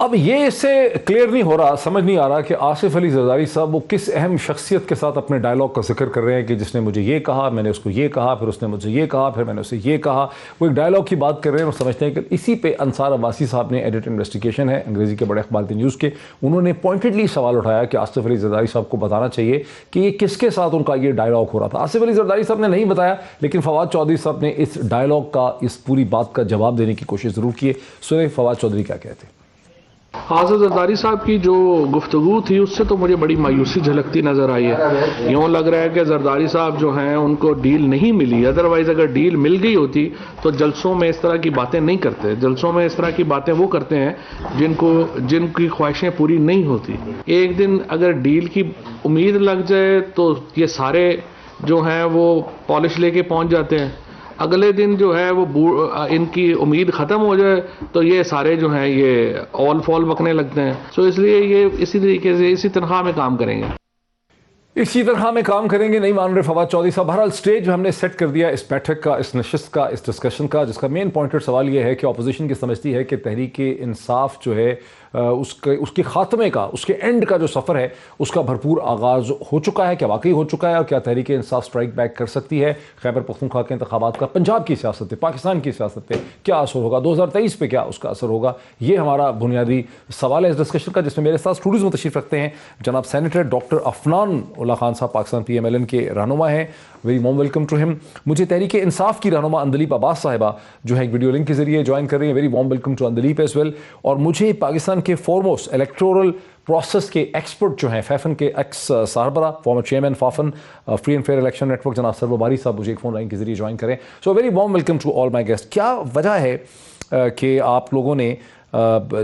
اب یہ اس سے کلیئر نہیں ہو رہا, سمجھ نہیں آ رہا کہ آصف علی زرداری صاحب وہ کس اہم شخصیت کے ساتھ اپنے ڈائلاگ کا ذکر کر رہے ہیں کہ جس نے مجھے یہ کہا, میں نے اس کو یہ کہا, پھر اس نے مجھے یہ کہا, پھر میں نے اسے یہ کہا. وہ ایک ڈائلاگ کی بات کر رہے ہیں اور سمجھتے ہیں کہ اسی پہ انصار عباسی صاحب نے ایڈٹ انویسٹیگیشن ہے انگریزی کے بڑے اخبار دی نیوز کے, انہوں نے پوائنٹڈلی سوال اٹھایا کہ آصف علی زرداری صاحب کو بتانا چاہیے کہ یہ کس کے ساتھ ان کا یہ ڈائلاگ ہو رہا تھا. آصف علی زرداری صاحب نے نہیں بتایا, لیکن فواد چودھری صاحب نے اس ڈائلاگ کا, اس پوری بات کا جواب دینے کی کوشش ضرور کی ہے. سنیں فواد چودھری کیا کہتے ہیں. آصف زرداری صاحب کی جو گفتگو تھی اس سے تو مجھے بڑی مایوسی جھلکتی نظر آئی ہے. یوں لگ رہا ہے کہ زرداری صاحب جو ہیں ان کو ڈیل نہیں ملی, ادروائز اگر ڈیل مل گئی ہوتی تو جلسوں میں اس طرح کی باتیں نہیں کرتے. جلسوں میں اس طرح کی باتیں وہ کرتے ہیں جن کی خواہشیں پوری نہیں ہوتی. ایک دن اگر ڈیل کی امید لگ جائے تو یہ سارے جو ہیں وہ پالش لے کے پہنچ جاتے ہیں, اگلے دن جو ہے وہ ان کی امید ختم ہو جائے تو یہ سارے جو ہیں یہ آل فال بکنے لگتے ہیں. سو اس لیے یہ اسی طریقے سے اسی تنخواہ میں کام کریں گے. اسی طرح میں کام کریں گے, نہیں مان رہے فواد چودھری صاحب. بہرحال سٹیج ہم نے سیٹ کر دیا اس بیٹھک کا, اس نشست کا, اس ڈسکشن کا, جس کا مین پوائنٹڈ سوال یہ ہے کہ اپوزیشن کی سمجھتی ہے کہ تحریک انصاف جو ہے اس کے خاتمے کا, اس کے اینڈ کا جو سفر ہے اس کا بھرپور آغاز ہو چکا ہے. کیا واقعی ہو چکا ہے, اور کیا تحریک انصاف سٹرائک بیک کر سکتی ہے؟ خیبر پختونخوا کے انتخابات کا پنجاب کی سیاست پہ, پاکستان کی سیاست پہ کیا اثر ہوگا, 2023 پہ کیا اس کا اثر ہوگا, یہ ہمارا بنیادی سوال ہے اس ڈسکشن کا, جس میں میرے ساتھ اسٹوڈیوز میں تشریف رکھتے ہیں جناب سینیٹر ڈاکٹر عفنان اللہ خان صاحب, پاکستان PMLN کے رہنما ہیں. ویری وارم ویلکم ٹو ہم. مجھے تحریک انصاف کی رہنما اندلیپ عباس صاحبہ جو ہے ایک ویڈیو لنک کے ذریعے جوائن کر رہی ہیں. Very warm welcome to Andleeb as well. اور مجھے پاکستان کے فارموسٹ الیکٹورل پروسیس کے ایکسپرٹ جو ہیں, فیفن کے ایکس سربراہ, former chairman FAFEN free and fair election network, جناب سرور باری صاحب مجھے ایک فون لائن کے ذریعے جوائن کریں. So very warm welcome to all my guest. کیا وجہ ہے کہ آپ لوگوں نے,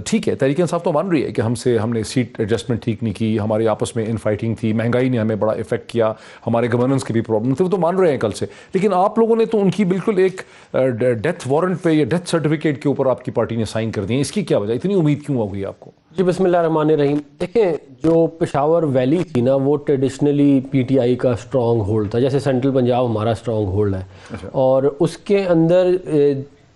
ٹھیک ہے تحریک انصاف تو مان رہی ہے کہ ہم نے سیٹ ایڈجسٹمنٹ ٹھیک نہیں کی, ہماری آپس میں ان فائٹنگ تھی, مہنگائی نے ہمیں بڑا افیکٹ کیا, ہمارے گورننس کی بھی پرابلم تھی, وہ تو مان رہے ہیں کل سے, لیکن آپ لوگوں نے تو ان کی بالکل ایک ڈیتھ وارنٹ پہ یا ڈیتھ سرٹیفکیٹ کے اوپر آپ کی پارٹی نے سائن کر دیے. اس کی کیا وجہ, اتنی امید کیوں ہو گئی آپ کو؟ جی بسم اللہ الرحمن الرحیم. دیکھیں جو پشاور ویلی تھی نا, وہ ٹریڈیشنلی PTI کا اسٹرانگ ہولڈ تھا, جیسے سینٹرل پنجاب ہمارا اسٹرانگ ہولڈ ہے, اور اس کے اندر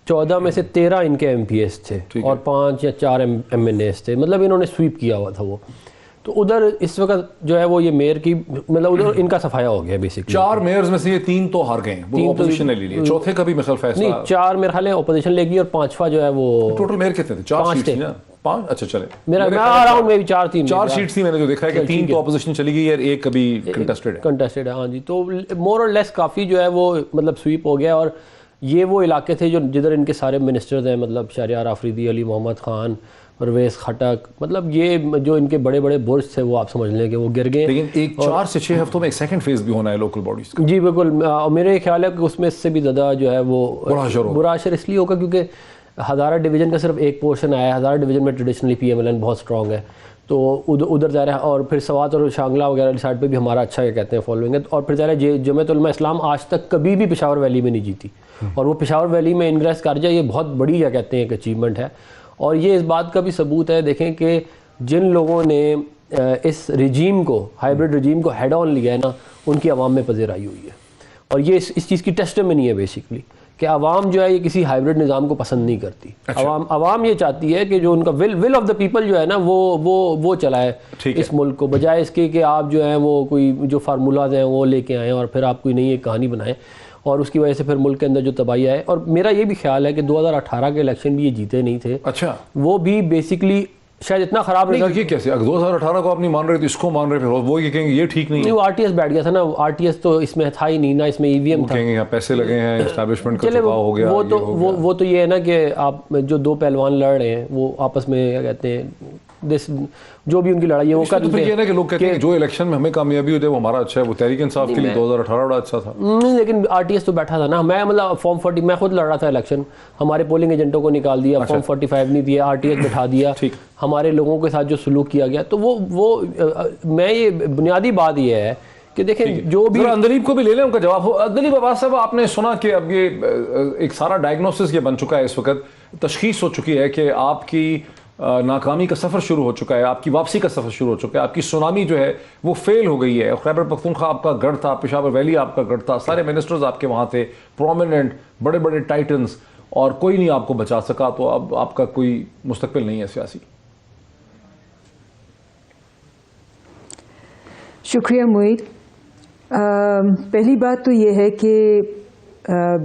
14 میں سے 13 ان کے MPs تھے اور 5 یا 4 MNAs تھے, مطلب انہوں نے سویپ کیا ہوا تھا وہ. تو ادھر اس وقت جو ہے وہ یہ میئر کی, مطلب ادھر ان کا صفایا ہو گیا بیسکلی. 4 میئرز میں سے یہ 3 تو ہار گئے ہیں, وہ اپوزیشن نے لے لیے, چوتھے کا بھی مثال فیصلہ نہیں, 4 میرے خیال ہے اپوزیشن لے گی اور 5واں جو ہے وہ ٹوٹل میئر کتنے تھے؟ 4 سیٹس نا, 5, اچھا چلے میرا اراؤنڈ میں بھی 4 سیٹس تھی, میں نے جو دیکھا ہے کہ 3 تو اپوزیشن چلی گئی اور 1 ابھی کنٹیسٹڈ ہے. ہاں جی, تو مور اور لیس کافی جو ہے وہ مطلب سویپ ہو گیا. اور یہ وہ علاقے تھے جو جدھر ان کے سارے منسٹرز ہیں, مطلب شہریار آفریدی, علی محمد خان, پرویز خٹک, مطلب یہ جو ان کے بڑے بڑے برج تھے وہ آپ سمجھ لیں کہ وہ گر گئے. لیکن ایک 4 سے 6 ہفتوں میں ایک سیکنڈ فیز بھی ہونا ہے لوکل باڈیز کا. جی بالکل, میرے خیال ہے کہ اس میں اس سے بھی زیادہ جو ہے وہ برا اثر اس لیے ہوگا کیونکہ ہزارہ ڈویژن کا صرف ایک پورشن آیا ہے. ہزارہ ڈویژن میں ٹریڈیشنلی PMLN بہت اسٹرانگ ہے, تو ادھر ظاہر ہے, اور پھر سوات اور شانگلہ وغیرہ سائڈ پہ بھی ہمارا اچھا کیا کہتے ہیں فالوئنگ ہے. اور پھر ظاہر ہے جمعیت علماء اسلام آج تک کبھی بھی پشاور ویلی میں نہیں جیتی, اور وہ پشاور ویلی میں انگریس کر جائے, یہ بہت بڑی کیا کہتے ہیں ایک اچیومنٹ ہے. اور یہ اس بات کا بھی ثبوت ہے, دیکھیں کہ جن لوگوں نے اس رجیم کو, ہائیبرڈ رجیم کو ہیڈ آن لیا ہے نا, ان کی عوام میں پذیرائی ہوئی ہے. اور یہ اس چیز کی ٹیسٹمنی ہے بیسکلی کہ عوام جو ہے یہ کسی ہائیبرڈ نظام کو پسند نہیں کرتی. عوام یہ چاہتی ہے کہ جو ان کا ول آف دا پیپل جو ہے نا وہ چلائے اس ملک کو, بجائے اس کے کہ آپ جو ہیں وہ کوئی جو فارمولاز ہیں وہ لے کے آئیں اور پھر آپ کوئی نئی ایک کہانی بنائیں, اور اس کی وجہ سے پھر ملک کے اندر جو تباہی آئے. اور میرا یہ بھی خیال ہے کہ 2018 کے الیکشن بھی یہ جیتے نہیں تھے. اچھا, وہ بھی بیسکلی شاید اتنا خراب نہیں, یہ کیسے 2018 کو آپ نہیں مان رہے تو اس کو مان رہے, پھر وہ یہ کہیں گے یہ ٹھیک نہیں ہے. وہ RTS بیٹھ گیا تھا نا, RTS تو اس میں تھا ہی نہیں نا, اس میں EVM تھا. کہیں گے یہاں پیسے لگے ہیں, اسٹیبلشمنٹ کا دباؤ ہو گیا. وہ تو یہ ہے نا کہ آپ جو 2 پہلوان لڑ رہے ہیں وہ آپس میں کیا کہتے ہیں جو بھی ان کی لڑائی ہے وہ کر لیتے ہیں. کہ لوگ کہتے ہیں جو الیکشن میں ہمیں کامیابی ہوتی ہے وہ ہمارا اچھا ہے, وہ تحریک انصاف کے لیے 2018 بڑا اچھا تھا. نہیں, لیکن RTS تو بیٹھا تھا نا, میں مطلب فارم 40 میں خود لڑ رہا تھا الیکشن, ہمارے پولنگ ایجنٹوں کو نکال دیا, فارم 45 نہیں دیا, RTS بٹھا دیا, ہمارے لوگوں کے ساتھ جو سلوک کیا گیا. تو وہ میں یہ بنیادی بات یہ ہے کہ دیکھیں جو بھی اندلیپ کو بھی لے لیں ان کا جواب ہو. اندلیپ عباس صاحب, آپ نے سنا کہ اب یہ ایک سارا ڈائگنوسس یہ بن چکا ہے, اس وقت تشخیص ہو چکی ہے کہ آپ کی ناکامی کا سفر شروع ہو چکا ہے, آپ کی واپسی کا سفر شروع ہو چکا ہے, آپ کی سونامی جو ہے وہ فیل ہو گئی ہے. خیبر پختونخوا آپ کا گڑھ تھا, پشاور ویلی آپ کا گڑھ تھا, سارے منسٹرز آپ کے وہاں تھے, پرومیننٹ بڑے بڑے ٹائٹنز, اور کوئی نہیں آپ کو بچا سکا. تو اب آپ کا کوئی مستقبل نہیں ہے سیاسی. شکریہ معید. پہلی بات تو یہ ہے کہ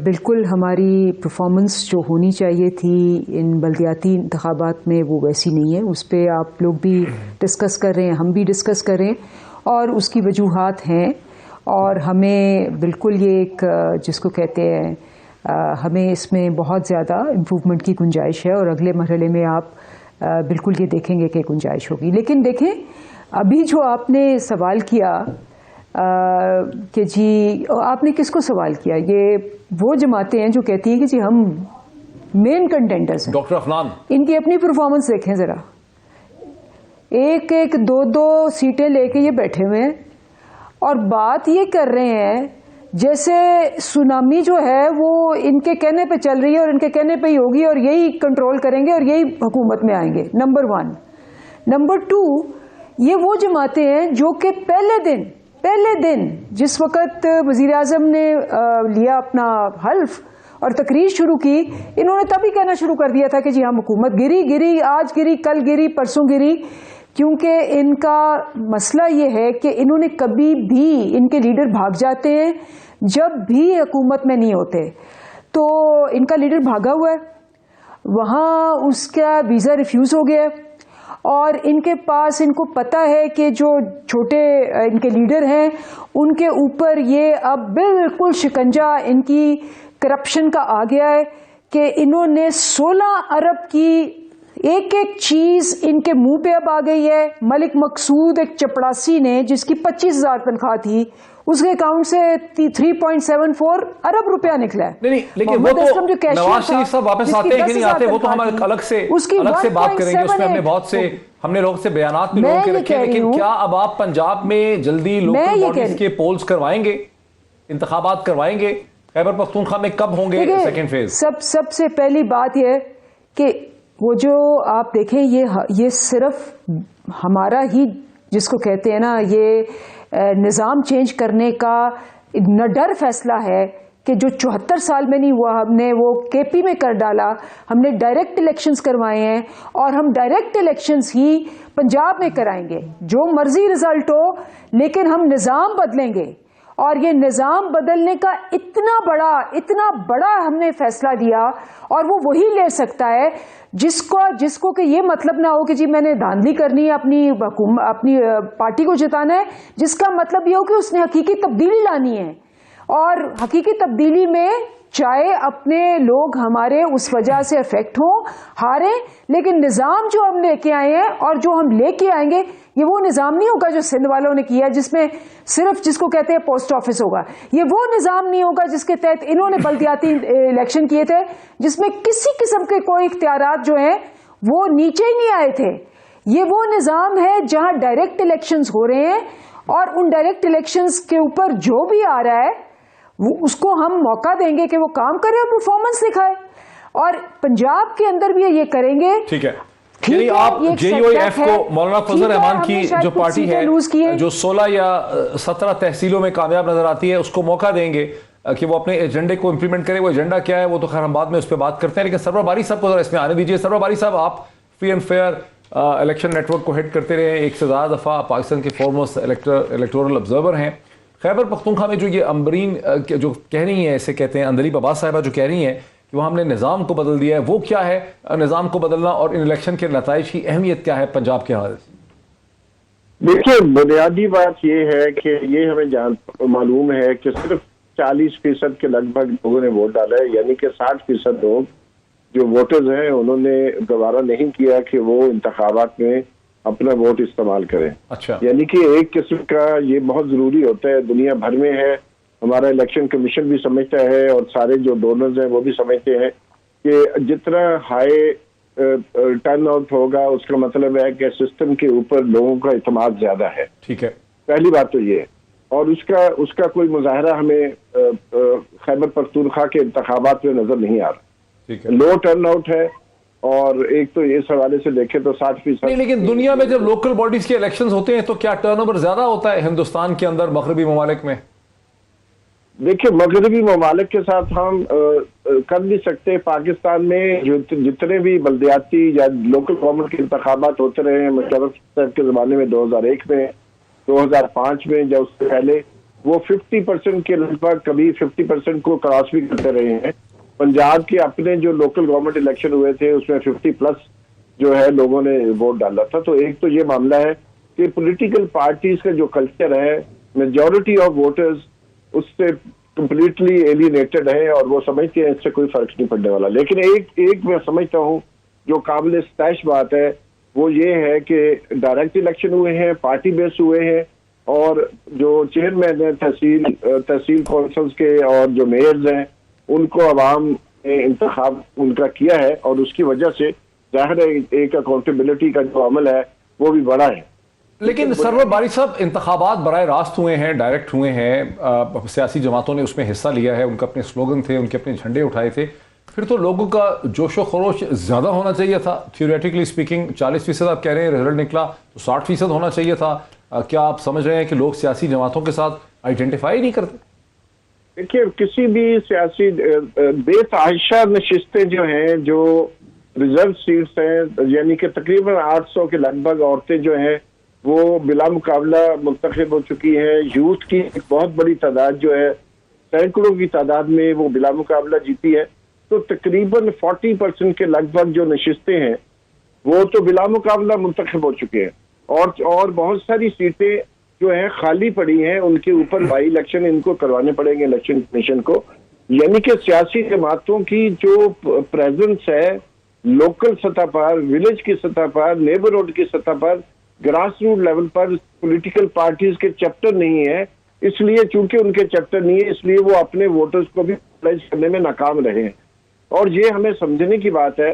بالکل ہماری پرفارمنس جو ہونی چاہیے تھی ان بلدیاتی انتخابات میں وہ ویسی نہیں ہے. اس پہ آپ لوگ بھی ڈسکس کر رہے ہیں, ہم بھی ڈسکس کر رہے ہیں, اور اس کی وجوہات ہیں, اور ہمیں بالکل یہ ایک جس کو کہتے ہیں ہمیں اس میں بہت زیادہ امپروومنٹ کی گنجائش ہے, اور اگلے مرحلے میں آپ بالکل یہ دیکھیں گے کہ گنجائش ہوگی. لیکن دیکھیں ابھی جو آپ نے سوال کیا کہ جی آپ نے کس کو سوال کیا, یہ وہ جماعتیں ہیں جو کہتی ہیں کہ جی ہم مین کنٹینڈرز ہیں. ڈاکٹر افنان ان کی اپنی پرفارمنس دیکھیں ذرا, ایک ایک دو دو سیٹیں لے کے یہ بیٹھے ہوئے ہیں اور بات یہ کر رہے ہیں جیسے سونامی جو ہے وہ ان کے کہنے پہ چل رہی ہے اور ان کے کہنے پہ ہی ہوگی اور یہی کنٹرول کریں گے اور یہی حکومت میں آئیں گے. نمبر 1. نمبر 2, یہ وہ جماعتیں ہیں جو کہ پہلے دن جس وقت وزیر اعظم نے لیا اپنا حلف اور تقریر شروع کی, انہوں نے تبھی کہنا شروع کر دیا تھا کہ جی ہم حکومت گری, آج گری, کل گری, پرسوں گری, کیونکہ ان کا مسئلہ یہ ہے کہ انہوں نے کبھی بھی, ان کے لیڈر بھاگ جاتے ہیں جب بھی حکومت میں نہیں ہوتے. تو ان کا لیڈر بھاگا ہوا ہے, وہاں اس کا ویزا ریفیوز ہو گیا ہے, اور ان کے پاس, ان کو پتا ہے کہ جو چھوٹے ان کے لیڈر ہیں ان کے اوپر یہ اب بالکل شکنجا ان کی کرپشن کا آ گیا ہے کہ انہوں نے 16 ارب کی ایک چیز ان کے منہ پہ اب آ گئی ہے. ملک مقصود ایک چپڑاسی نے جس کی 25,000 تنخواہ تھی, اس کے اکاؤنٹ سے 3.74 ارب روپیہ نکلا ہے. نہیں لیکن وہ تو نواز شریف صاحب واپس آتے ہیں کہ نہیں آتے, وہ تو ہم الگ سے بات کریں گے. اس میں ہم نے لوگ سے بیانات بھی لوگوں کے رکھے, لیکن کیا اب آپ پنجاب میں جلدی لوکل باڈیز کے پولز کروائیں گے, انتخابات کروائیں گے؟ خیبر پختونخوا میں کب ہوں گے سیکنڈ فیز؟ سب سے پہلی بات یہ کہ وہ جو آپ دیکھیں یہ صرف ہمارا ہی جس کو کہتے ہیں نا یہ نظام چینج کرنے کا نڈر فیصلہ ہے کہ جو 74 سال میں نہیں ہوا, ہم نے وہ کے پی میں کر ڈالا. ہم نے ڈائریکٹ الیکشنز کروائے ہیں اور ہم ڈائریکٹ الیکشنز ہی پنجاب میں کرائیں گے, جو مرضی رزلٹ ہو, لیکن ہم نظام بدلیں گے. اور یہ نظام بدلنے کا اتنا بڑا ہم نے فیصلہ لیا, اور وہ وہی لے سکتا ہے جس کو کہ یہ مطلب نہ ہو کہ جی میں نے دھاندلی کرنی ہے, اپنی پارٹی کو جتانا ہے, جس کا مطلب یہ ہو کہ اس نے حقیقی تبدیلی لانی ہے. اور حقیقی تبدیلی میں چاہے اپنے لوگ ہمارے اس وجہ سے افیکٹ ہوں, ہاریں, لیکن نظام جو ہم لے کے آئے ہیں اور جو ہم لے کے آئیں گے یہ وہ نظام نہیں ہوگا جو سندھ والوں نے کیا جس میں صرف جس کو کہتے ہیں پوسٹ آفس ہوگا. یہ وہ نظام نہیں ہوگا جس کے تحت انہوں نے بلدیاتی الیکشن کیے تھے, جس میں کسی قسم کے کوئی اختیارات جو ہیں وہ نیچے ہی نہیں آئے تھے. یہ وہ نظام ہے جہاں ڈائریکٹ الیکشنز ہو رہے ہیں, اور ان ڈائریکٹ الیکشنز کے اوپر جو بھی آ رہا ہے وہ اس کو ہم موقع دیں گے کہ وہ کام کرے اور پرفارمنس دکھائے, اور پنجاب کے اندر بھی یہ کریں گے. ٹھیک ہے, یعنی آپ جے یو ایف کو مولانا فضل الرحمان کی جو پارٹی ہے جو 16 یا 17 تحصیلوں میں کامیاب نظر آتی ہے, اس کو موقع دیں گے کہ وہ اپنے ایجنڈے کو امپلیمنٹ کرے. وہ ایجنڈا کیا ہے وہ تو خیر ہم بعد میں اس پہ بات کرتے ہیں, لیکن سرور باری صاحب کو ذرا اس میں آنے دیجیے. سرور باری صاحب, آپ free and fair election network کو ہیڈ کرتے رہے, ایک سے زیادہ دفعہ پاکستان کے فارموسٹ الیکٹورل آبزرور ہیں. خیبر پختونخوا میں جو یہ امبرین جو کہہ رہی ہیں, اسے کہتے ہیں اندلیب عباس صاحبہ, جو کہہ رہی ہیں کہ وہ ہم نے نظام کو بدل دیا ہے, وہ کیا ہے نظام کو بدلنا, اور ان الیکشن کے نتائج کی اہمیت کیا ہے پنجاب کے حوالے سے؟ دیکھیے, بنیادی بات یہ ہے کہ یہ ہمیں معلوم ہے کہ صرف 40% کے لگ بھگ لوگوں نے ووٹ ڈالا ہے, یعنی کہ 60% لوگ جو ووٹرز ہیں انہوں نے گوارا نہیں کیا کہ وہ انتخابات میں اپنا ووٹ استعمال کریں. اچھا, یعنی کہ ایک قسم کا یہ بہت ضروری ہوتا ہے, دنیا بھر میں ہے, ہمارا الیکشن کمیشن بھی سمجھتا ہے اور سارے جو ڈونرز ہیں وہ بھی سمجھتے ہیں کہ جتنا ہائی ٹرن آؤٹ ہوگا اس کا مطلب ہے کہ سسٹم کے اوپر لوگوں کا اعتماد زیادہ ہے. ٹھیک ہے, پہلی بات تو یہ ہے, اور اس کا کوئی مظاہرہ ہمیں خیبر پختونخوا کے انتخابات میں نظر نہیں آ رہا. لو ٹرن آؤٹ ہے, اور ایک تو اس حوالے سے دیکھیں تو 60%. نہیں, لیکن دنیا میں جب لوکل باڈیز کے الیکشنز ہوتے ہیں تو کیا ٹرن اوور زیادہ ہوتا ہے ہندوستان کے اندر مغربی ممالک میں؟ دیکھیں, مغربی ممالک کے ساتھ ہم کر نہیں سکتے. پاکستان میں جتنے بھی بلدیاتی یا لوکل گورنمنٹ کے انتخابات ہوتے رہے ہیں, مشرف صاحب کے زمانے میں 2001 میں, 2005 میں یا اس سے پہلے وہ 50% کے لگ بھگ، کبھی 50% کو کراس بھی کرتے رہے ہیں. پنجاب کے اپنے جو لوکل گورنمنٹ الیکشن ہوئے تھے اس میں 50+ جو ہے لوگوں نے ووٹ ڈالا تھا. تو ایک تو یہ معاملہ ہے کہ پولیٹیکل پارٹیز کا جو کلچر ہے، میجورٹی آف ووٹرز اس سے کمپلیٹلی ایلینیٹڈ ہے اور وہ سمجھتے ہیں اس سے کوئی فرق نہیں پڑنے والا. لیکن ایک میں سمجھتا ہوں جو قابل ستائش بات ہے وہ یہ ہے کہ ڈائریکٹ الیکشن ہوئے ہیں، پارٹی بیس ہوئے ہیں، اور جو چیئرمین ہیں تحصیل کونسلز کے اور جو میئرز ہیں ان کو عوام نے انتخاب ان کا کیا ہے، اور اس کی وجہ سے ظاہر ہے ایک اکاؤنٹیبلٹی کا جو عمل ہے وہ بھی بڑا ہے. لیکن سرور باری صاحب، انتخابات براہ راست ہوئے ہیں، ڈائریکٹ ہوئے ہیں، سیاسی جماعتوں نے اس میں حصہ لیا ہے، ان کے اپنے سلوگن تھے، ان کے اپنے جھنڈے اٹھائے تھے، پھر تو لوگوں کا جوش و خروش زیادہ ہونا چاہیے تھا. تھیوریٹیکلی سپیکنگ 40% آپ کہہ رہے ہیں، رزلٹ نکلا تو 60% ہونا چاہیے تھا. کیا آپ سمجھ رہے ہیں کہ لوگ سیاسی جماعتوں کے ساتھ آئیڈینٹیفائی نہیں کرتے؟ دیکھیے، کسی بھی سیاسی بے تحاشا نشستیں جو ہیں، جو ریزرو سیٹس ہیں، یعنی کہ تقریباً 800 کے لگ بھگ عورتیں جو ہیں وہ بلا مقابلہ منتخب ہو چکی ہیں. یوتھ کی ایک بہت بڑی تعداد جو ہے، سینکڑوں کی تعداد میں وہ بلا مقابلہ جیتی ہے. تو تقریباً 40% کے لگ بھگ جو نشستیں ہیں وہ تو بلا مقابلہ منتخب ہو چکے ہیں، اور بہت ساری سیٹیں جو ہیں خالی پڑی ہیں، ان کے اوپر بائی الیکشن ان کو کروانے پڑیں گے الیکشن کمیشن کو. یعنی کہ سیاسی جماعتوں کی جو پریزنس ہے لوکل سطح پر، ولیج کی سطح پر، نیبرہڈ کی سطح پر، گراس روٹ لیول پر پولیٹیکل پارٹیز کے چیپٹر نہیں ہے. اس لیے چونکہ ان کے چیپٹر نہیں ہے، اس لیے وہ اپنے ووٹرز کو بھی موبلائز کرنے میں ناکام رہے ہیں. اور یہ ہمیں سمجھنے کی بات ہے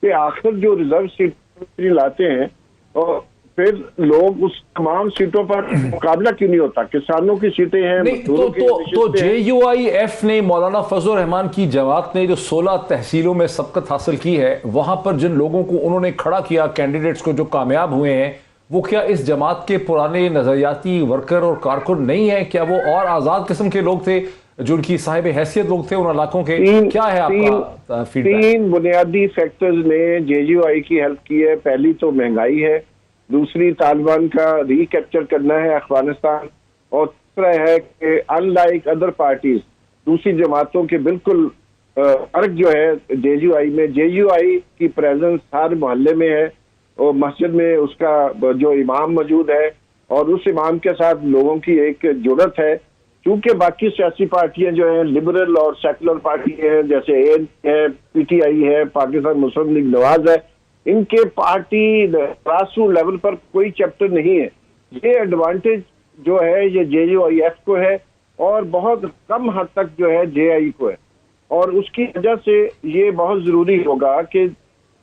کہ آخر جو ریزرو سیٹ لاتے ہیں اور پھر لوگ اس تمام سیٹوں پر مقابلہ کیوں نہیں ہوتا؟ کسانوں کی سیٹیں ہیں. تو JUIF نے، مولانا فضل الرحمان کی جماعت نے جو 16 تحصیلوں میں سبقت حاصل کی ہے، وہاں پر جن لوگوں کو انہوں نے کھڑا کیا، کینڈیڈیٹس کو جو کامیاب ہوئے ہیں، وہ کیا اس جماعت کے پرانے نظریاتی ورکر اور کارکن نہیں ہیں؟ کیا وہ اور آزاد قسم کے لوگ تھے جو ان کی صاحب حیثیت لوگ تھے ان علاقوں کے؟ کیا ہے آپ کا فیڈ بیک؟ 3 بنیادی فیکٹرز نے JUI کی ہیلپ کی ہے. پہلی تو مہنگائی ہے، دوسری طالبان کا ری کیپچر کرنا ہے افغانستان، اور تیسرا ہے کہ ان لائک ادر پارٹیز دوسری جماعتوں کے بالکل فرق جو ہے JUI میں، JUI کی پریزنس ہر محلے میں ہے، اور مسجد میں اس کا جو امام موجود ہے اور اس امام کے ساتھ لوگوں کی ایک جرت ہے. چونکہ باقی سیاسی پارٹیاں جو ہیں لبرل اور سیکولر پارٹی ہیں، جیسے ANC ہے، PTI ہے، پاکستان مسلم لیگ نواز ہے، ان کے پارٹی گراس روٹ لیول پر کوئی چیپٹر نہیں ہے. یہ ایڈوانٹیج جو ہے یہ JUIF کو ہے، اور بہت کم حد تک جو ہے JI کو ہے. اور اس کی وجہ سے یہ بہت ضروری ہوگا کہ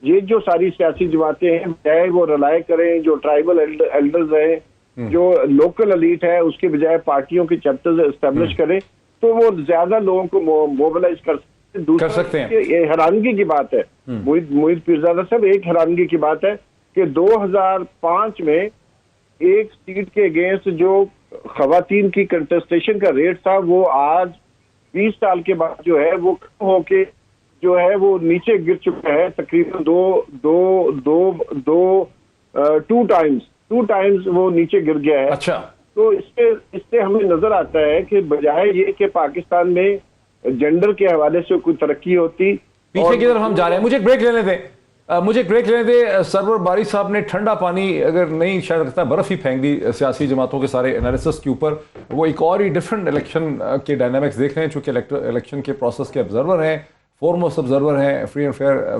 یہ جو ساری سیاسی جماعتیں ہیں، چاہے وہ رلائے کریں جو ٹرائبل ایلڈرز ہیں، جو لوکل الیٹ ہے، اس کے بجائے پارٹیوں کے چیپٹرز اسٹیبلش کریں تو وہ زیادہ لوگوں کو موبلائز کر سکتے ہیں. یہ حیرانگی کی بات ہے موحد پیرزادہ صاحب، ایک حیرانگی کی بات ہے کہ 2005 میں ایک سیٹ کے اگینسٹ جو خواتین کی کنٹسٹیشن کا ریٹ تھا، وہ آج 20 سال کے بعد جو ہے وہ کم ہو کے جو ہے وہ نیچے گر چکا ہے. تقریباً ٹو ٹائمز وہ نیچے گر گیا ہے. اچھا، تو اس سے ہمیں نظر آتا ہے کہ بجائے یہ کہ پاکستان میں جنڈر کے حوالے سے کوئی ترقی ہوتی. پیچھے کی طرف ہم جا رہے ہیں، مجھے ایک بریک لینے دیں. سرور باری صاحب نے ٹھنڈا پانی اگر نہیں شاید رکھتا برف ہی پھینک دی سیاسی جماعتوں کے سارے انالیسس کے اوپر. وہ ایک اور ہی ڈیفرنٹ الیکشن کے ڈائنامکس دیکھ رہے ہیں، چونکہ الیکشن کے پروسیس کے آبزرور ہیں، فورموسٹ آبزرور ہیں، فری اینڈ فیئر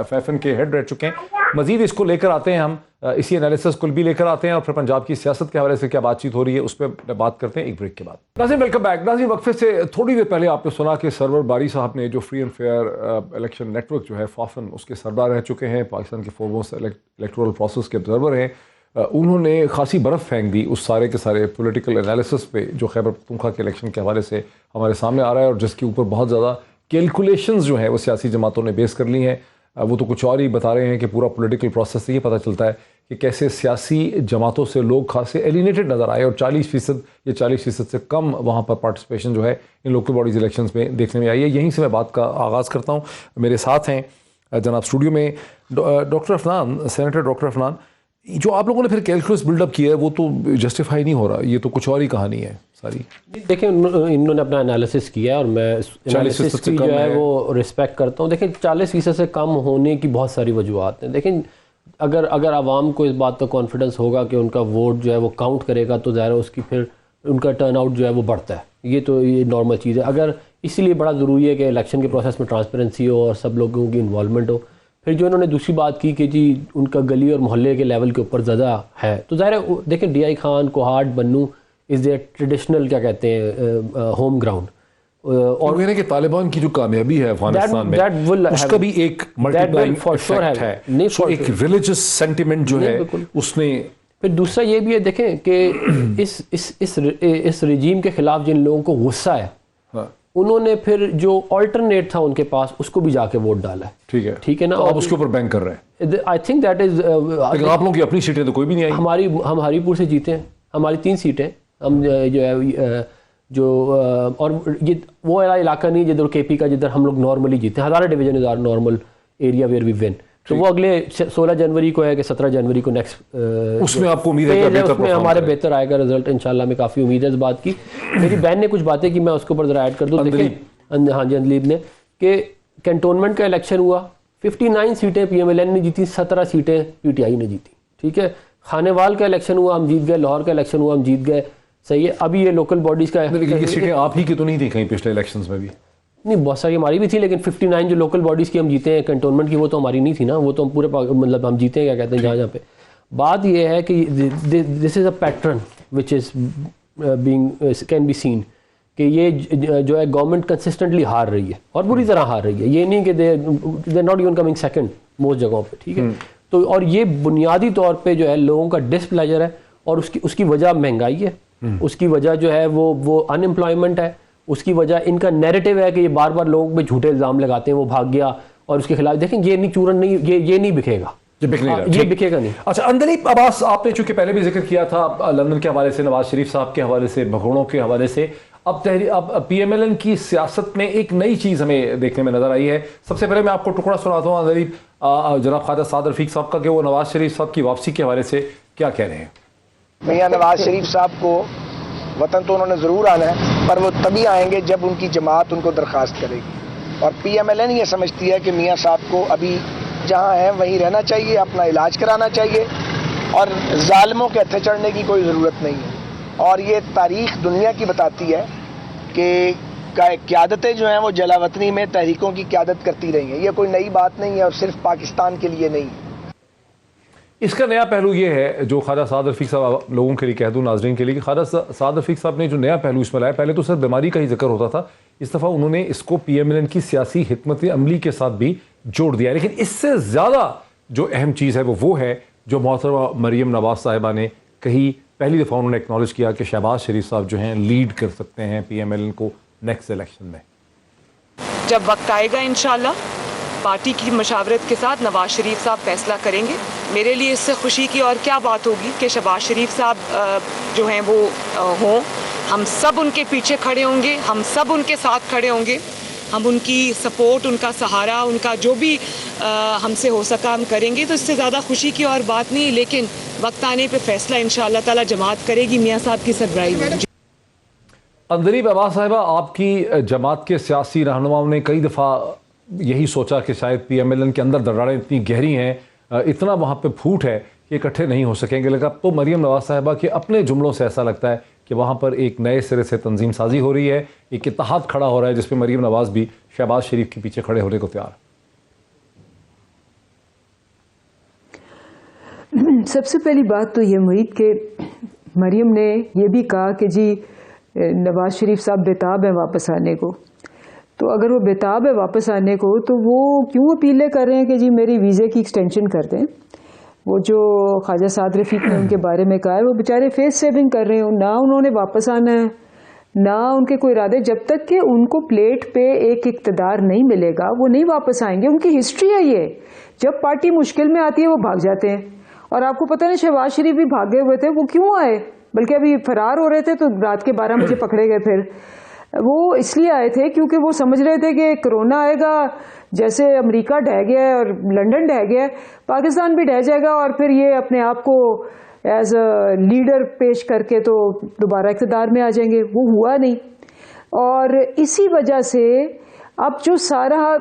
فیفن کے ہیڈ رہ چکے ہیں. مزید اس کو لے کر آتے ہیں، ہم اسی انالیسس کو بھی لے کر آتے ہیں، اور پھر پنجاب کی سیاست کے حوالے سے کیا بات چیت ہو رہی ہے اس پہ بات کرتے ہیں ایک بریک کے بعد. ناظرین ویلکم بیک. ناظرین وقفے سے تھوڑی دیر پہلے آپ نے سنا کہ سرور باری صاحب نے جو free and fair election network جو ہے فافن، اس کے سردار رہ چکے ہیں، پاکستان کے فورموسٹ الیکٹورل پروسیس کے آبزرور ہیں. انہوں نے خاصی برف پھینک دی اس سارے کے سارے پولیٹیکل انالیسس پہ جو خیبر پختونخوا کے الیکشن کے حوالے سے ہمارے سامنے آ رہا ہے، اور جس کے اوپر بہت زیادہ کیلکولیشنز جو ہیں وہ سیاسی جماعتوں نے بیس کر لی ہیں. وہ تو کچھ اور ہی بتا رہے ہیں کہ پورا پولیٹیکل پروسیس سے یہ پتہ چلتا ہے کہ کیسے سیاسی جماعتوں سے لوگ خاصے ایلینیٹڈ نظر آئے، اور 40% سے کم وہاں پر پارٹیسپیشن جو ہے ان لوکل باڈیز الیکشنز میں دیکھنے میں آئی ہے. یہیں سے میں بات کا آغاز کرتا ہوں. میرے ساتھ ہیں جناب اسٹوڈیو میں doctor Afnan, senator doctor Afnan. جو آپ لوگوں نے پھر کیلکولس بلڈ اپ کیا ہے وہ تو جسٹیفائی نہیں ہو رہا, یہ تو کچھ اور ہی کہانی ہے ساری. دیکھیں انہوں نے اپنا انالیسس کیا ہے اور میں انالیسس کی جو ہے وہ رسپیکٹ کرتا ہوں. دیکھیں 40% سے کم ہونے کی بہت ساری وجوہات ہیں. دیکھیں اگر عوام کو اس بات کا کانفیڈنس ہوگا کہ ان کا ووٹ جو ہے وہ کاؤنٹ کرے گا تو ظاہر ہے اس کی پھر ان کا ٹرن آؤٹ جو ہے وہ بڑھتا ہے. یہ نارمل چیز ہے. اگر اسی لیے بڑا ضروری ہے کہ الیکشن کے پروسیس میں ٹرانسپیرنسی ہو اور سب لوگوں کی انوالومنٹ ہو. پھر جو انہوں نے دوسری بات کی کہ جی ان کا گلی اور محلے کے لیول کے اوپر زیادہ ہے, تو ظاہر ہے دیکھیں ڈی آئی خان, کوہاٹ, بنو از دیئر ٹریڈیشنل کیا کہتے ہیں ہوم گراؤنڈ. اور کہنے کہ طالبان کی جو کامیابی ہے افغانستان میں اس کا بھی ایک ملٹیپلائنگ ایفیکٹ ہے, سو ایک ریلیجس سینٹیمنٹ جو ہے اس نے. پھر دوسرا یہ بھی ہے دیکھیں کہ اس رجیم کے خلاف جن لوگوں کو غصہ ہے انہوں نے پھر جو آلٹرنیٹ تھا ان کے پاس اس کو بھی جا کے ووٹ ڈالا ہے. ٹھیک ہے نا, آپ اس کے اوپر بینک کر رہے ہیں. آئی تھنک دیٹ از, لیکن آپ لوگوں کی اپنی سیٹیں تو کوئی بھی نہیں آئی. ہم ہری پور سے جیتے ہیں, ہماری 3 سیٹیں. ہم جو ہے جو اور یہ وہ علاقہ نہیں جدھر کے پی کا جدھر ہم لوگ نارملی جیتے ہیں. Hazara division is are normal area where we won. تو وہ اگلے 16 جنوری کو ہے کہ 17 جنوری کو نیکسٹ اس میں آپ کو امید ہے کہ اس میں ہمارے بہتر آئے گا رزلٹ انشاءاللہ. میں کافی امید ہے اس بات کی. میری بہن نے کچھ باتیں کی, میں اس کے اوپر ذرا ایڈ کر دوں. دیکھیں ہاں جی اندلیب نے کہ کینٹونمنٹ کا الیکشن ہوا, 59 سیٹیں پی ایم ایل این نے جیتی, 17 سیٹیں پی ٹی آئی نے جیتی. ٹھیک ہے. خانے وال کا الیکشن ہوا, ہم جیت گئے. لاہور کا الیکشن ہوا, ہم جیت گئے. صحیح ہے. ابھی یہ لوکل باڈیز کا یہ سیٹیں آپ ہی کی تو نہیں تھی کہیں پچھلے الیکشنز میں بھی؟ نہیں, بہت ساری ہماری بھی تھی, لیکن 59 جو لوکل باڈیز کی ہم جیتے ہیں کنٹونمنٹ کی وہ تو ہماری نہیں تھی نا. وہ تو ہم پورے مطلب ہم جیتے ہیں کیا کہتے ہیں جہاں پہ. بات یہ ہے کہ this is a pattern which is being can be seen کہ یہ جو ہے گورنمنٹ کنسسٹنٹلی ہار رہی ہے اور بری طرح ہار رہی ہے. یہ نہیں کہ they not even coming second most جگہوں پہ. ٹھیک ہے. تو اور یہ بنیادی طور پہ جو ہے لوگوں کا ڈسپلیجر ہے اور اس کی وجہ مہنگائی ہے, اس کی وجہ جو ہے وہ ان امپلائمنٹ ہے, اس کی وجہ ان کا نیریٹو ہے کہ یہ بار بار لوگوں پہ جھوٹے الزام لگاتے ہیں وہ بھاگ گیا اور اس کے خلاف. دیکھیں یہ نہیں چورن نہیں, یہ نہیں بکھے گا, یہ بکھے گا نہیں. اچھا اندلیب عباس, آپ نے چونکہ پہلے بھی ذکر کیا تھا لندن کے حوالے سے, نواز شریف صاحب کے حوالے سے, بھگوڑوں کے حوالے سے, اب پی ایم ایل این کی سیاست میں ایک نئی چیز ہمیں دیکھنے میں نظر آئی ہے. سب سے پہلے میں آپ کو ٹکڑا سناتا ہوں اندلیب, جناب خواجہ سعد رفیق صاحب کا, کہ وہ نواز شریف صاحب کی واپسی کے حوالے سے کیا کہہ رہے ہیں. میاں نواز شریف صاحب کو وطن تو انہوں نے ضرور آنا ہے, پر وہ تبھی آئیں گے جب ان کی جماعت ان کو درخواست کرے گی. اور پی ایم ایل این یہ سمجھتی ہے کہ میاں صاحب کو ابھی جہاں ہیں وہیں رہنا چاہیے, اپنا علاج کرانا چاہیے, اور ظالموں کے ہتھے چڑھنے کی کوئی ضرورت نہیں ہے. اور یہ تاریخ دنیا کی بتاتی ہے کہ قیادتیں جو ہیں وہ جلا وطنی میں تحریکوں کی قیادت کرتی رہی ہیں. یہ کوئی نئی بات نہیں ہے اور صرف پاکستان کے لیے نہیں ہے. اس کا نیا پہلو یہ ہے جو خواجہ سعد رفیق صاحب, لوگوں کے لیے کہہ دوں, ناظرین کے لیے, کہ خواجہ سعد رفیق صاحب نے جو نیا پہلو اس میں لایا, پہلے تو صرف بیماری کا ہی ذکر ہوتا تھا, اس دفعہ انہوں نے اس کو پی ایم ایل این کی سیاسی حکمت عملی کے ساتھ بھی جوڑ دیا. لیکن اس سے زیادہ جو اہم چیز ہے وہ ہے جو محترمہ مریم نواز صاحبہ نے کہی. پہلی دفعہ انہوں نے ایکنالج کیا کہ شہباز شریف صاحب جو ہیں لیڈ کر سکتے ہیں پی ایم ایل این کو نیکسٹ الیکشن میں. جب وقت آئے گا انشاءاللہ پارٹی کی مشاورت کے ساتھ نواز شریف صاحب فیصلہ کریں گے. میرے لیے اس سے خوشی کی اور کیا بات ہوگی کہ شہباز شریف صاحب جو ہیں وہ ہوں. ہم سب ان کے پیچھے کھڑے ہوں گے, ہم سب ان کے ساتھ کھڑے ہوں گے. ہم ان کی سپورٹ, ان کا سہارا, ان کا جو بھی ہم سے ہو سکا ہم کریں گے. تو اس سے زیادہ خوشی کی اور بات نہیں, لیکن وقت آنے پہ فیصلہ انشاءاللہ تعالی جماعت کرے گی میاں صاحب کی سربراہی میں. اندلیب عباس صاحبہ, آپ کی جماعت کے سیاسی رہنماؤں نے کئی دفعہ یہی سوچا کہ شاید پی ایم ایل این کے اندر دراڑیں اتنی گہری ہیں, اتنا وہاں پہ پھوٹ ہے کہ اکٹھے نہیں ہو سکیں گے. لیکن اب تو مریم نواز صاحبہ کے اپنے جملوں سے ایسا لگتا ہے کہ وہاں پر ایک نئے سرے سے تنظیم سازی ہو رہی ہے, ایک اتحاد کھڑا ہو رہا ہے جس پہ مریم نواز بھی شہباز شریف کے پیچھے کھڑے ہونے کو تیار. سب سے پہلی بات تو یہ معید کہ مریم نے یہ بھی کہا کہ جی نواز شریف صاحب بےتاب ہیں واپس آنے کو. تو اگر وہ بےتاب ہے واپس آنے کو تو وہ کیوں اپیلیں کر رہے ہیں کہ جی میری ویزے کی ایکسٹینشن کر دیں. وہ جو خواجہ سعد رفیق نے ان کے بارے میں کہا ہے وہ بیچارے فیس سیونگ کر رہے ہیں, نہ انہوں نے واپس آنا ہے نہ ان کے کوئی ارادے. جب تک کہ ان کو پلیٹ پہ ایک اقتدار نہیں ملے گا وہ نہیں واپس آئیں گے. ان کی ہسٹری ہے یہ, جب پارٹی مشکل میں آتی ہے وہ بھاگ جاتے ہیں. اور آپ کو پتہ نہیں شہباز شریف بھی بھاگے ہوئے تھے, وہ کیوں آئے, بلکہ ابھی فرار ہو رہے تھے تو رات کے 12 بجے پکڑے گئے. پھر وہ اس لیے آئے تھے کیونکہ وہ سمجھ رہے تھے کہ کرونا آئے گا، جیسے امریکہ ڈھہ گیا ہے اور لنڈن ڈھہ گیا ہے، پاکستان بھی ڈھہ جائے گا، اور پھر یہ اپنے آپ کو ایز اے لیڈر پیش کر کے تو دوبارہ اقتدار میں آ جائیں گے. وہ ہوا نہیں، اور اسی وجہ سے اب جو سارا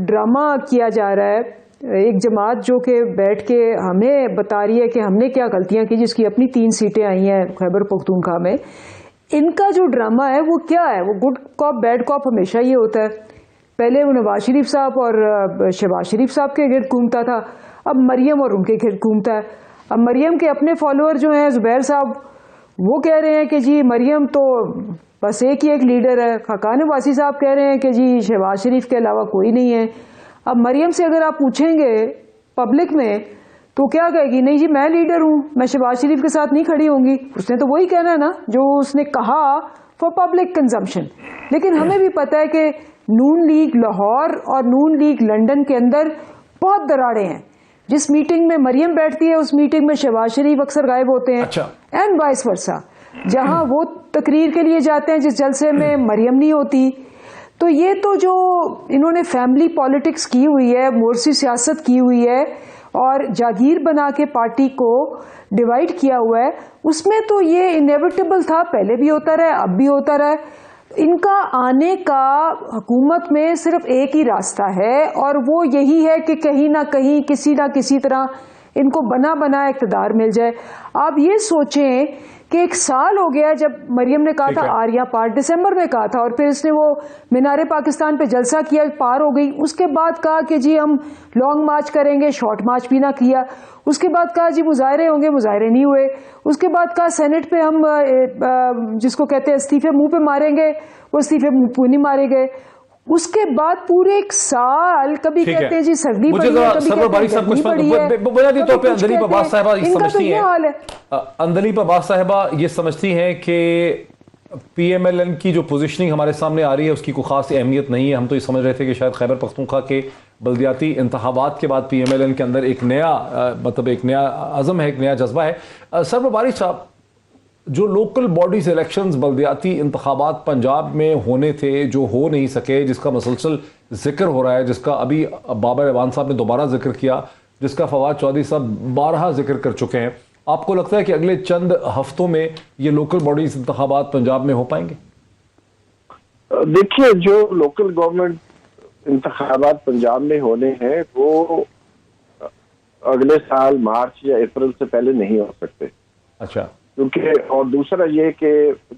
ڈرامہ کیا جا رہا ہے، ایک جماعت جو کہ بیٹھ کے ہمیں بتا رہی ہے کہ ہم نے کیا غلطیاں کی، جس کی اپنی 3 سیٹیں آئی ہیں خیبر پختونخوا میں، ان کا جو ڈرامہ ہے وہ کیا ہے؟ وہ گڈ کاپ بیڈ کاپ ہمیشہ یہ ہوتا ہے. پہلے وہ نواز شریف صاحب اور شہباز شریف صاحب کے گرد گھومتا تھا، اب مریم اور ان کے گرد گھومتا ہے. اب مریم کے اپنے فالوور جو ہیں زبیر صاحب، وہ کہہ رہے ہیں کہ جی مریم تو بس ایک ہی ایک لیڈر ہے. خاقان عباسی صاحب کہہ رہے ہیں کہ جی شہباز شریف کے علاوہ کوئی نہیں ہے. اب مریم سے اگر آپ پوچھیں گے پبلک میں تو کیا کہے گی؟ نہیں جی میں لیڈر ہوں، میں شہباز شریف کے ساتھ نہیں کھڑی ہوں گی. اس نے تو وہی کہنا ہے نا جو اس نے کہا فار پبلک کنزمپشن. لیکن ہمیں بھی پتہ ہے کہ نون لیگ لاہور اور نون لیگ لنڈن کے اندر بہت دراڑیں ہیں. جس میٹنگ میں مریم بیٹھتی ہے اس میٹنگ میں شہباز شریف اکثر غائب ہوتے ہیں، اینڈ وائس ورسا. جہاں وہ تقریر کے لیے جاتے ہیں جس جلسے میں مریم نہیں ہوتی. تو یہ تو جو انہوں نے فیملی پالیٹکس کی ہوئی ہے، مورسی سیاست کی ہوئی ہے، اور جاگیر بنا کے پارٹی کو ڈیوائیڈ کیا ہوا ہے، اس میں تو یہ انیویٹیبل تھا، پہلے بھی ہوتا رہا اب بھی ہوتا رہا. ان کا آنے کا حکومت میں صرف ایک ہی راستہ ہے، اور وہ یہی ہے کہ کہیں نہ کہیں کسی نہ کسی طرح ان کو بنا بنا اقتدار مل جائے. آپ یہ سوچیں کہ 1 سال ہو گیا جب مریم نے کہا تھا آریہ پار، دسمبر میں کہا تھا، اور پھر اس نے وہ مینار پاکستان پہ جلسہ کیا، پار ہو گئی. اس کے بعد کہا کہ جی ہم لانگ مارچ کریں گے، شارٹ مارچ بھی نہ کیا. اس کے بعد کہا جی مظاہرے ہوں گے، مظاہرے نہیں ہوئے. اس کے بعد کہا سینٹ پہ ہم جس کو کہتے ہیں استعفے منہ پہ ماریں گے، وہ استعفے منہ پہ نہیں مارے گئے. اس کے بعد پورے 1 سال کبھی کہتے ہیں جی سردی پڑی ہے، کبھی کہتے ہیں گرمی پڑی ہے. بنیادی طور پہ اندلیب عباس صاحبہ یہ سمجھتی ہیں، اندلیب عباس صاحبہ یہ سمجھتی ہیں کہ پی ایم ایل این کی جو پوزیشننگ ہمارے سامنے آ رہی ہے اس کی کوئی خاص اہمیت نہیں ہے. ہم تو یہ سمجھ رہے تھے کہ شاید خیبر پختونخوا کے بلدیاتی انتخابات کے بعد پی ایم ایل این کے اندر ایک نیا ایک نیا عزم ہے، ایک نیا جذبہ ہے. سرور باری صاحب، جو لوکل باڈیز الیکشنز بلدیاتی انتخابات پنجاب میں ہونے تھے جو ہو نہیں سکے، جس کا مسلسل ذکر ہو رہا ہے، جس کا ابھی بابر ایوان صاحب نے دوبارہ ذکر کیا، جس کا فواد چودھری صاحب بارہا ذکر کر چکے ہیں، آپ کو لگتا ہے کہ اگلے چند ہفتوں میں یہ لوکل باڈیز انتخابات پنجاب میں ہو پائیں گے؟ دیکھیے، جو لوکل گورنمنٹ انتخابات پنجاب میں ہونے ہیں وہ اگلے سال مارچ یا اپریل سے پہلے نہیں ہو سکتے. اچھا. کیونکہ اور دوسرا یہ کہ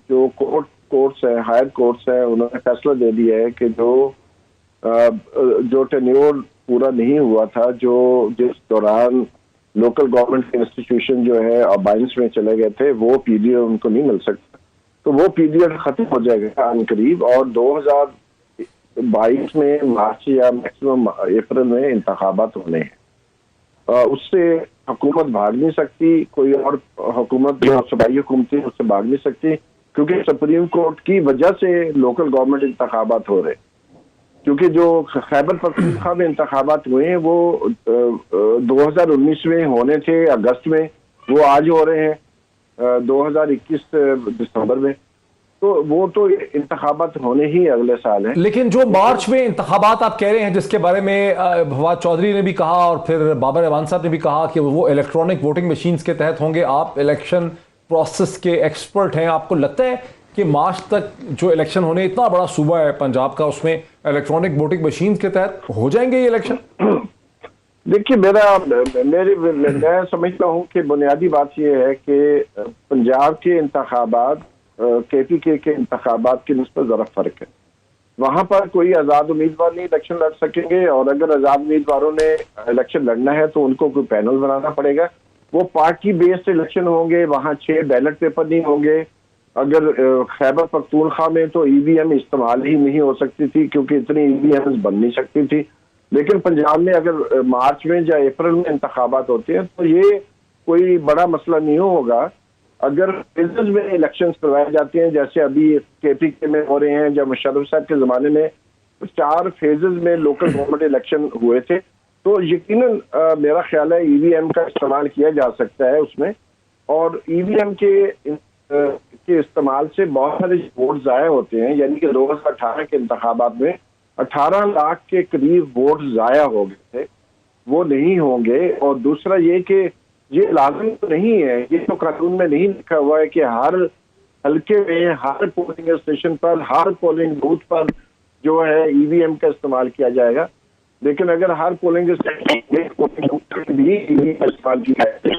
جو کورٹس ہیں، ہائر کورٹس ہیں، انہوں نے فیصلہ دے دیا ہے کہ جو ٹینیور پورا نہیں ہوا تھا، جس دوران لوکل گورنمنٹ انسٹیٹیوشن جو ہے ابائنس میں چلے گئے تھے، وہ پیریڈ ان کو نہیں مل سکتا. تو وہ پیریڈ ختم ہو جائے گا ان قریب، اور 2022 میں مارچ یا میکسیمم اپریل میں انتخابات ہونے ہیں. اس سے حکومت بھاگ نہیں سکتی، کوئی اور حکومت جو صوبائی حکومت ہے اس سے بھاگ نہیں سکتی، کیونکہ سپریم کورٹ کی وجہ سے لوکل گورنمنٹ انتخابات ہو رہے. کیونکہ جو خیبر پختونخوا میں انتخابات ہوئے ہیں وہ 2019 میں ہونے تھے اگست میں، وہ آج ہو رہے ہیں 2021 دسمبر میں. تو وہ تو انتخابات ہونے ہی اگلے سال ہیں. لیکن جو مارچ میں انتخابات آپ کہہ رہے ہیں، جس کے بارے میں فواد چودھری نے بھی کہا اور پھر بابر ایوان صاحب نے بھی کہا کہ وہ الیکٹرانک ووٹنگ مشینز کے تحت ہوں گے، آپ الیکشن پروسیس کے ایکسپرٹ ہیں، آپ کو لگتا ہے کہ مارچ تک جو الیکشن ہونے، اتنا بڑا صوبہ ہے پنجاب کا، اس میں الیکٹرانک ووٹنگ مشینز کے تحت ہو جائیں گے یہ الیکشن؟ دیکھیے، میں سمجھتا ہوں کہ بنیادی بات یہ ہے کہ پنجاب کے انتخابات کے پی کے انتخابات کی نسبت ذرا فرق ہے. وہاں پر کوئی آزاد امیدوار نہیں الیکشن لڑ سکیں گے، اور اگر آزاد امیدواروں نے الیکشن لڑنا ہے تو ان کو کوئی پینل بنانا پڑے گا. وہ پارٹی بیسڈ الیکشن ہوں گے، وہاں 6 بیلٹ پیپر نہیں ہوں گے. اگر خیبر پختونخوا میں تو ای وی ایم استعمال ہی نہیں ہو سکتی تھی، کیونکہ اتنی ای وی ایم بن نہیں سکتی تھی. لیکن پنجاب میں اگر مارچ میں یا اپریل میں انتخابات ہوتے ہیں تو یہ کوئی بڑا مسئلہ نہیں ہوگا. اگر فیزز میں الیکشنز کروائے جاتے ہیں، جیسے ابھی کے پی کے میں ہو رہے ہیں، جب مشرف صاحب کے زمانے میں 4 فیزز میں لوکل گورنمنٹ الیکشن ہوئے تھے، تو یقیناً میرا خیال ہے ای وی ایم کا استعمال کیا جا سکتا ہے اس میں. اور ای وی ایم کے کے استعمال سے بہت سارے ووٹ ضائع ہوتے ہیں. یعنی کہ 2018 کے انتخابات میں 18 لاکھ کے قریب ووٹ ضائع ہو گئے تھے, وہ نہیں ہوں گے. اور دوسرا یہ کہ یہ لازم تو نہیں ہے, یہ تو قانون میں نہیں لکھا ہوا ہے کہ ہر حلقے میں, ہر پولنگ اسٹیشن پر, ہر پولنگ بوتھ پر جو ہے ای وی ایم کا استعمال کیا جائے گا. لیکن اگر ہر پولنگ اسٹیشن بھی ای وی ایم کا استعمال کیا جائے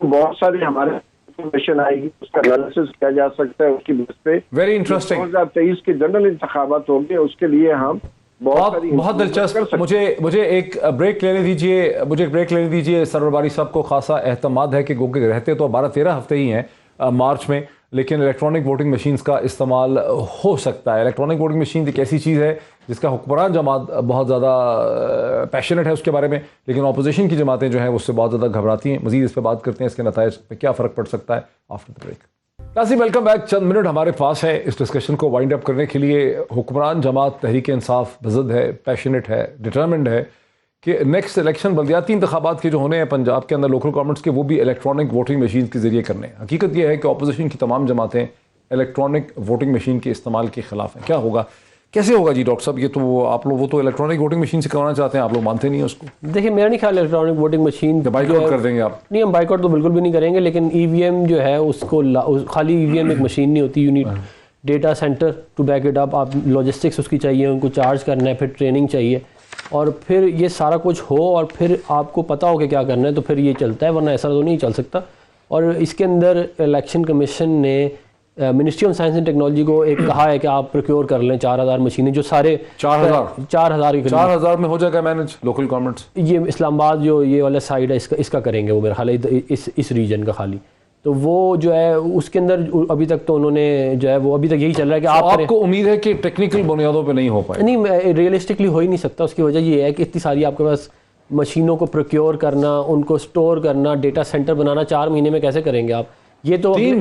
تو بہت سارے ہمارے انفارمیشن آئے گی, اس کا انالیسس کیا جا سکتا ہے, اس کی بیس پہ ویری انٹرسٹنگ 2023 کے جنرل انتخابات ہوں گے, اس کے لیے ہم بہت دلچسپ. مجھے ایک بریک لینے دیجیے. سرور باری صاحب کو خاصا اعتماد ہے کہ گوگے رہتے تو 12-13 ہفتے ہی ہیں مارچ میں, لیکن الیکٹرانک ووٹنگ مشینز کا استعمال ہو سکتا ہے. الیکٹرانک ووٹنگ مشین ایک ایسی چیز ہے جس کا حکمران جماعت بہت زیادہ پیشنٹ ہے اس کے بارے میں, لیکن اپوزیشن کی جماعتیں جو ہیں اس سے بہت زیادہ گھبراتی ہیں. مزید اس پہ بات کرتے ہیں, اس کے نتائج پہ کیا فرق پڑ سکتا ہے آفٹر دا بریک. ناظرین ویلکم بیک. چند منٹ ہمارے پاس ہے اس ڈسکشن کو وائنڈ اپ کرنے کے لیے. حکمران جماعت تحریک انصاف بزد ہے, پیشنٹ ہے, ڈٹرمنڈ ہے کہ نیکسٹ الیکشن بلدیاتی انتخابات کے جو ہونے ہیں پنجاب کے اندر لوکل گورنمنٹس کے, وہ بھی الیکٹرانک ووٹنگ مشین کے ذریعے کرنے ہیں. حقیقت یہ ہے کہ اپوزیشن کی تمام جماعتیں الیکٹرانک ووٹنگ مشین کے استعمال کے خلاف ہیں. کیا ہوگا, کیسے ہوگا جی ڈاکٹر صاحب؟ یہ تو آپ لوگ وہ تو الیکٹرانک ووٹنگ مشین سے کروانا چاہتے ہیں, آپ لوگ مانتے نہیں ہیں اس کو. دیکھیں میرا نہیں خیال electronic voting machine bike out کر دیں گے آپ. نہیں, ہم بائیک آؤٹ تو بالکل بھی نہیں کریں گے, لیکن ای وی ایم جو ہے اس کو خالی ای وی ایم ایک مشین نہیں ہوتی, you need data center to back it up. آپ لاجسٹکس اس کی چاہیے, ان کو چارج کرنا ہے, پھر ٹریننگ چاہیے, اور پھر یہ سارا کچھ ہو اور پھر آپ کو پتہ ہو کہ کیا کرنا ہے, تو پھر یہ چلتا ہے, ورنہ ایسا تو نہیں چل سکتا. اور اس کے اندر الیکشن کمیشن نے ministry of science and technology کو ایک کہا ہے کہ آپ پروکیور کر لیں 4000 مشینیں, جو سارے 4000 میں ہو جائے گا مینج لوکل گورنمنٹس. یہ اسلام آباد جو یہ والا سائڈ ہے اس کا کریں گے وہ میرا خیال ہے, اس ریجن کا خالی. تو وہ جو ہے اس کے اندر ابھی تک تو انہوں نے جو ہے وہ ابھی تک یہی چل رہا ہے کہ آپ کو امید ہے کہ ٹیکنیکل بنیادوں پہ نہیں ہو پائے. نہیں, ریئلسٹکلی ہو ہی نہیں سکتا. اس کی وجہ یہ ہے کہ اتنی ساری آپ کے پاس مشینوں کو پروکیور کرنا, ان کو سٹور کرنا, ڈیٹا سینٹر بنانا 4 مہینے میں کیسے کریں گے آپ؟ یہ تو 3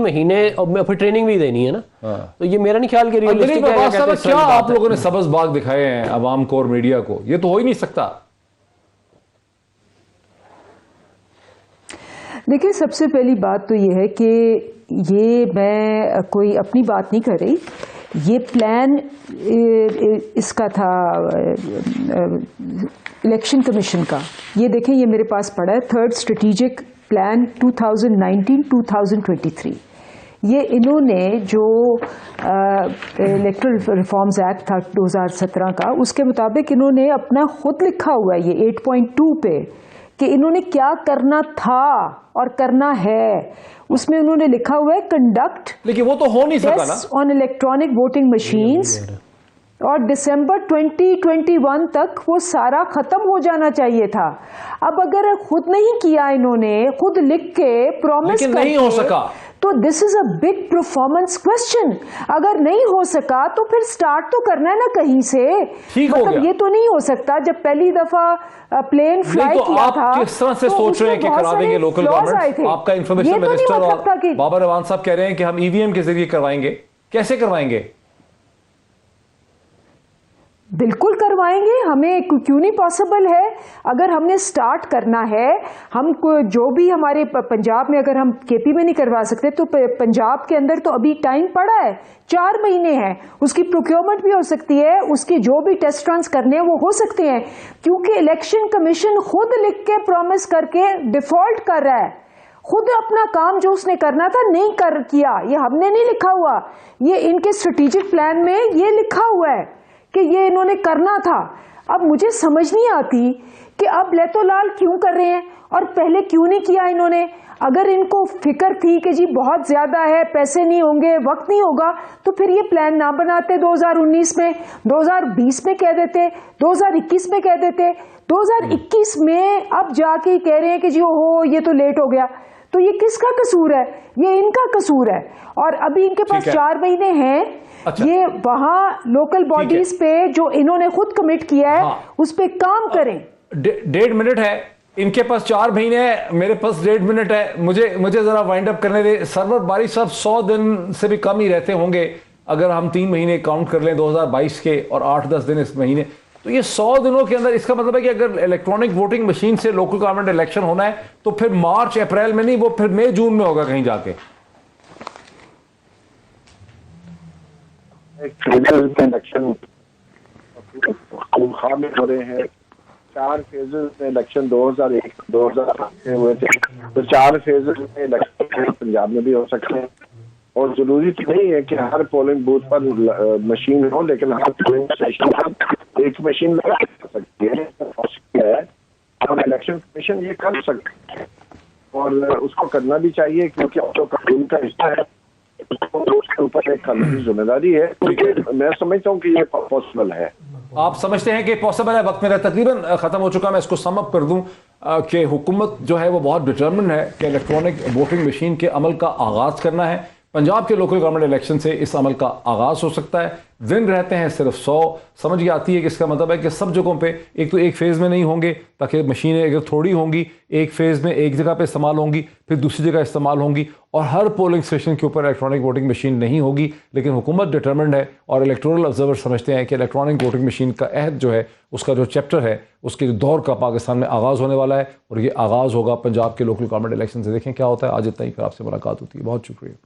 مہینے اور پھر ٹریننگ بھی دینی ہے نا. تو یہ میرا نہیں خیال کہ ریئلسٹک ہے. کیا آپ لوگوں نے سبز باغ دکھائے ہیں عوام کو اور میڈیا کو, یہ تو ہو ہی نہیں سکتا. دیکھیں سب سے پہلی بات تو یہ ہے کہ یہ میں کوئی اپنی بات نہیں کر رہی, یہ پلان اس کا تھا الیکشن کمیشن کا. یہ دیکھیں یہ میرے پاس پڑا ہے, 3rd اسٹریٹجک پلان 2019-2023. یہ انہوں نے جو الیکٹرل ریفارمز ایکٹ تھا 2017 کا, اس کے مطابق انہوں نے اپنا خود لکھا ہوا ہے یہ 8.2 پہ کہ انہوں نے کیا کرنا تھا اور کرنا ہے. اس میں انہوں نے لکھا ہوا ہے کنڈکٹ, لیکن وہ تو ہو نہیں سکا نا, آن الیکٹرانک ووٹنگ مشینز, اور دسمبر 2021 تک وہ سارا ختم ہو جانا چاہیے تھا. اب اگر خود نہیں کیا انہوں نے, خود لکھ کے پرومس لیکن نہیں ہو سکا, تو دس is a big performance question. اگر نہیں ہو سکا تو پھر سٹارٹ تو کرنا ہے نا کہیں سے. مطلب یہ تو نہیں ہو سکتا جب پہلی دفعہ پلین فلائی کیا تھا. آپ کس طرح سے سوچ رہے ہیں کہ کرا دیں گے لوکل گورنمنٹ؟ آپ کا انفارمیشن منسٹر اور بابر اعوان صاحب کہہ رہے ہیں کہ ہم ای وی ایم کے ذریعے کروائیں گے. کیسے کروائیں گے؟ بالکل کروائیں گے, ہمیں کیوں نہیں پاسبل ہے. اگر ہم نے سٹارٹ کرنا ہے, ہم جو بھی ہمارے پنجاب میں اگر ہم کے پی میں نہیں کروا سکتے تو پنجاب کے اندر تو ابھی ٹائم پڑا ہے, 4 مہینے ہیں. اس کی پروکیورمنٹ بھی ہو سکتی ہے, اس کی جو بھی ٹیسٹ رنز کرنے ہیں وہ ہو سکتے ہیں, کیونکہ الیکشن کمیشن خود لکھ کے پرومس کر کے ڈیفالٹ کر رہا ہے. خود اپنا کام جو اس نے کرنا تھا نہیں کیا. یہ ہم نے نہیں لکھا ہوا, یہ ان کے اسٹریٹجک پلان میں یہ لکھا ہوا ہے کہ یہ انہوں نے کرنا تھا. اب مجھے سمجھ نہیں آتی کہ اب لیتو لال کیوں کر رہے ہیں اور پہلے کیوں نہیں کیا انہوں نے. اگر ان کو فکر تھی کہ جی بہت زیادہ ہے, پیسے نہیں ہوں گے, وقت نہیں ہوگا, تو پھر یہ پلان نہ بناتے 2019 میں, 2020 میں کہہ دیتے, 2021 میں کہہ دیتے. 2021 میں اب جا کے کہہ رہے ہیں کہ جی اوہو یہ تو لیٹ ہو گیا. تو یہ کس کا قصور ہے؟ یہ ان کا قصور ہے. اور ابھی ان کے پاس 4 مہینے ہیں. یہ وہاں لوکل باڈیز پہ جو انہوں نے خود کمٹ کیا ہے اس پہ کام کریں. 1.5 منٹ ہے ان کے پاس, 4 مہینے ہے, میرے پاس 1.5 منٹ ہے. مجھے ذرا وائنڈ اپ کرنے دیں. سرور باری صاحب 100 دن سے بھی کم ہی رہتے ہوں گے اگر ہم 3 مہینے کاؤنٹ کر لیں 2022 کے, اور 8-10 دن اس مہینے. تو یہ 100 دنوں کے اندر اس کا مطلب ہے کہ اگر الیکٹرانک ووٹنگ مشین سے لوکل گورنمنٹ الیکشن ہونا ہے تو پھر مارچ اپریل میں نہیں، وہ پھر مئی جون میں ہوگا کہیں جا کے. الیکشن خواہ میں ہو رہے ہیں، 4 فیزز میں الیکشن 2001 میں ہوئے تھے، تو 4 فیزز میں الیکشن پنجاب میں بھی ہو سکتے ہیں. اور ضروری تو نہیں ہے کہ ہر پولنگ بوتھ پر مشین ہو، لیکن ہر پولنگ اسٹیشن پر ایک مشین لگا سکتی ہے. اور الیکشن کمیشن یہ کر سکتے ہیں اور اس کو کرنا بھی چاہیے، کیونکہ جو قانون کا حصہ ہے اس کے اوپر ایک قانونی ذمہ داری ہے. میں سمجھتا ہوں کہ یہ پاسبل ہے. آپ سمجھتے ہیں کہ پاسبل ہے؟ وقت میرا تقریباً ختم ہو چکا. میں اس کو سم اپ کر دوں کہ حکومت جو ہے وہ بہت ڈٹرمنڈ ہے کہ الیکٹرانک ووٹنگ مشین کے عمل کا آغاز کرنا ہے. پنجاب کے لوکل گورنمنٹ الیکشن سے اس عمل کا آغاز ہو سکتا ہے. دن رہتے ہیں صرف 100. سمجھ یہ آتی ہے کہ اس کا مطلب ہے کہ سب جگہوں پہ ایک فیز میں نہیں ہوں گے، تاکہ مشینیں اگر تھوڑی ہوں گی ایک فیز میں ایک جگہ پہ استعمال ہوں گی، پھر دوسری جگہ استعمال ہوں گی، اور ہر پولنگ اسٹیشن کے اوپر الیکٹرانک ووٹنگ مشین نہیں ہوگی. لیکن حکومت ڈٹرمنڈ ہے اور الیکٹورل آبزرور سمجھتے ہیں کہ الیکٹرانک ووٹنگ مشین کا عہد جو ہے، اس کا جو چیپٹر ہے، اس کے دور کا پاکستان میں آغاز ہونے والا ہے، اور یہ آغاز ہوگا پنجاب کے لوکل گورنمنٹ الیکشن سے. دیکھیں کیا ہوتا ہے. آج اتنا ہی، پھر آپ سے ملاقات ہوتی ہے. بہت شکریہ.